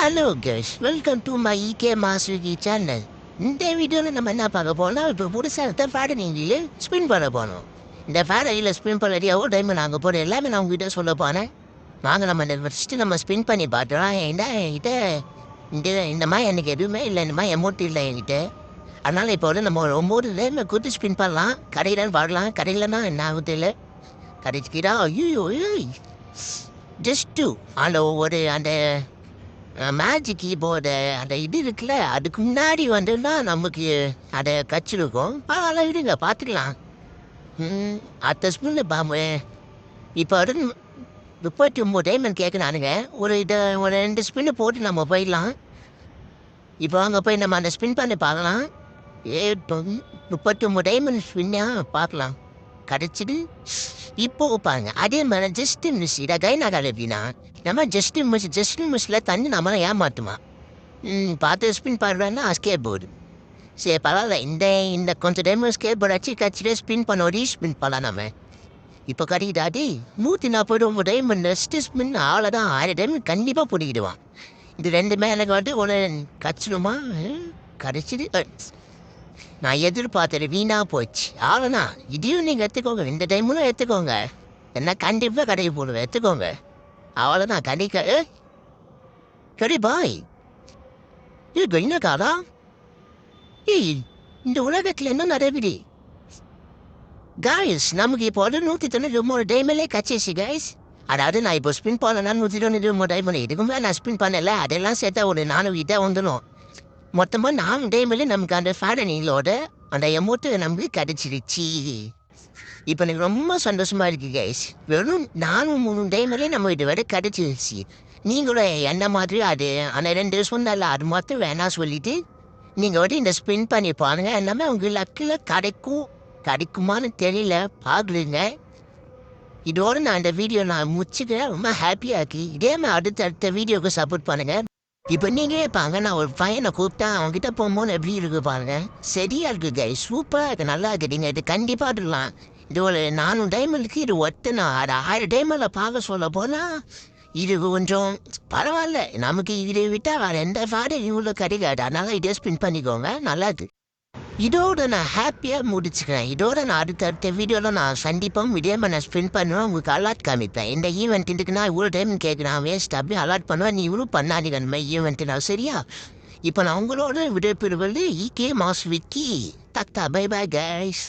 Hello கேஷ், welcome to my இகே மாஸ்விகி சேனல். இந்த வீடியோவில் நம்ம என்ன பார்க்க போனால் இப்போ புதுசாக இருக்க ஃபேடனிங்கில் ஸ்பின் பண்ண போனோம். இந்த ஃபேடனியில் ஸ்பின் பண்ணி எவ்வளோ டைம் நாங்கள் போகிற எல்லாமே நான் உங்ககிட்ட சொல்ல போனேன். வாங்க நம்ம ஃபஸ்ட்டு நம்ம ஸ்பின் பண்ணி பார்த்துலாம். என்கிட்ட இந்த மாதிரி எனக்கு எதுவுமே இல்லை, இந்த மாதிரி அமௌண்ட் இல்லை என்கிட்ட. அதனால் இப்போ வந்து நம்ம ஒரு 9 டைம் கொடுத்து ஸ்பின் பண்ணலாம். கடையிலன்னு பாடலாம், கடையிலன்னா என்ன ஆகுது இல்லை கடைச்சிக்கிறா. ஐயோ ஜஸ்ட்டு அந்த ஒரு அந்த மேஜிக் கீபோர்டு அந்த இது இருக்குல்ல, அதுக்கு முன்னாடி வந்துன்னா நமக்கு அதை கச்சிருக்கும். அதெல்லாம் விடுங்க, பார்த்துக்கலாம். அடுத்த ஸ்பின்னில் பாம்பு இப்போ வந்து 39 டைமண்ட் கேட்குறானுங்க. ஒரு 2 ஸ்பின்னு போட்டு நம்ம போயிடலாம். இப்போ அங்கே போய் நம்ம அந்த ஸ்பின் பண்ணி பார்க்கலாம். 39 டைமண்ட் ஸ்பின்னாக பார்க்கலாம். கிடச்சிது. இப்போ பாருங்க, அதே மாதிரி ஜஸ்ட் மிஸ் இதை கைனாகால் எப்படின்னா நம்ம ஜஸ்ட் மிஸ்ஸில் தண்ணி நம்மளை ஏமாட்டுமா. பார்த்து ஸ்பின் பண்ணுறோன்னா ஸ்கேட் போர்டு. சரி பரவாயில்ல, இந்த கொஞ்சம் டைம் ஸ்கேட் போர்டு அச்சு கட்சியில் ஸ்பின் பண்ண ஸ்பின் பண்ணலாம் நம்ம. இப்போ கிடைக்கிட்டாடி 149 டைமண்ட் நெக்ஸ்ட் ஸ்பின் அவ்வளோதான். 1000 டைம் கண்டிப்பாக பிடிக்கிடுவான். இது ரெண்டுமே எனக்கு வந்து ஒரு கச்சிடுமா கிடச்சிது. நான் எதிர்பார்த்தது வீணாக போச்சு. அவ்வளோதான். இதையும் நீங்கள் எடுத்துக்கோங்க, இந்த டைமும் எடுத்துக்கோங்க. என்ன கண்டிப்பாக கடைக்கு போடுவேன், எடுத்துக்கோங்க. அவ்வளோதான். கடைக்க சரி பாய். இது என்ன காதா? இந்த உலகத்தில் என்ன நடக்குது காய்ஸ்? நமக்கு இப்போ வந்து 193 டைமிலே கச்சிச்சு கைஸ். அதாவது நான் இப்போ ஸ்பின் பண்ணேன்னா 193 டைம். இதுக்குமே நான் ஸ்பின் பண்ணலை, அதெல்லாம் சேர்த்தா ஒரு 400 வந்துடும். மொத்தமாக 4 டைமில் நமக்கு அந்த ஃபேடனிங்களோட அந்த அமௌண்ட்டு நமக்கு கிடச்சிருச்சு. இப்போ எனக்கு ரொம்ப சந்தோஷமாக இருக்குது கைஸ். வெறும் 4-3 டைமிலே நம்ம இது வரை கிடச்சிருச்சு. நீங்களும் என்ன மாதிரி அது அந்த 2 சொன்னால அது மட்டும் வேணாம் சொல்லிவிட்டு நீங்கள் வந்து இந்த ஸ்பின் பண்ணி பாருங்க. எல்லாமே உங்கள் லக்கில் கிடைக்குமான்னு தெரியல, பார்க்குறீங்க. இதோடு நான் இந்த வீடியோ முடிச்சுக்கிறேன். ரொம்ப ஹாப்பியாக இருக்குது. இதே மாதிரி அடுத்த வீடியோவுக்கு சப்போர்ட் பண்ணுங்கள். இப்போ நீங்கள் பாங்க, நான் ஒரு பையனை கூப்பிட்டா அவங்ககிட்ட போகும்போது எப்படி இருக்கு பாருங்க. சரியா இருக்கு கைஸ், சூப்பராக இருக்குது, நல்லா இருக்குதுங்க. இது கண்டிப்பாக இருக்கலாம். இது ஒரு 400 டைமண்டுக்கு இது ஒத்தனா. அது 1000 டைமில் பார்க்க சொல்ல போனால் இது கொஞ்சம் பரவாயில்ல. நமக்கு இதை விட்டால் வேறு எந்த ஃபேடும் இவ்வளோ கிடைக்காது. அதனால் இதே ஸ்பின் பண்ணிக்கோங்க, நல்லா இருக்கு. இதோட நான் ஹாப்பியாக முடிச்சுக்கிறேன். இதோட நான் அடுத்த வீடியோவில் நான் சந்திப்போம். இதேமாதிரி நான் ஸ்பின் பண்ணுவேன், உங்களுக்கு அலாட் காமிப்பேன். இந்த ஈவெண்ட் இதுக்கு நான் இவ்வளோ டைம் கேட்குறேன், வேஸ்ட் அப்படியே அலாட் பண்ணுவேன். நீ இவ்வளோ பண்ணாதீங்க அந்த மாதிரி ஈவெண்ட்டு நான், சரியா? இப்போ நான் உங்களோட விடைபெறுவது இகே மாஸ்விக்கி. டாக்டா, பை பை கைஸ்.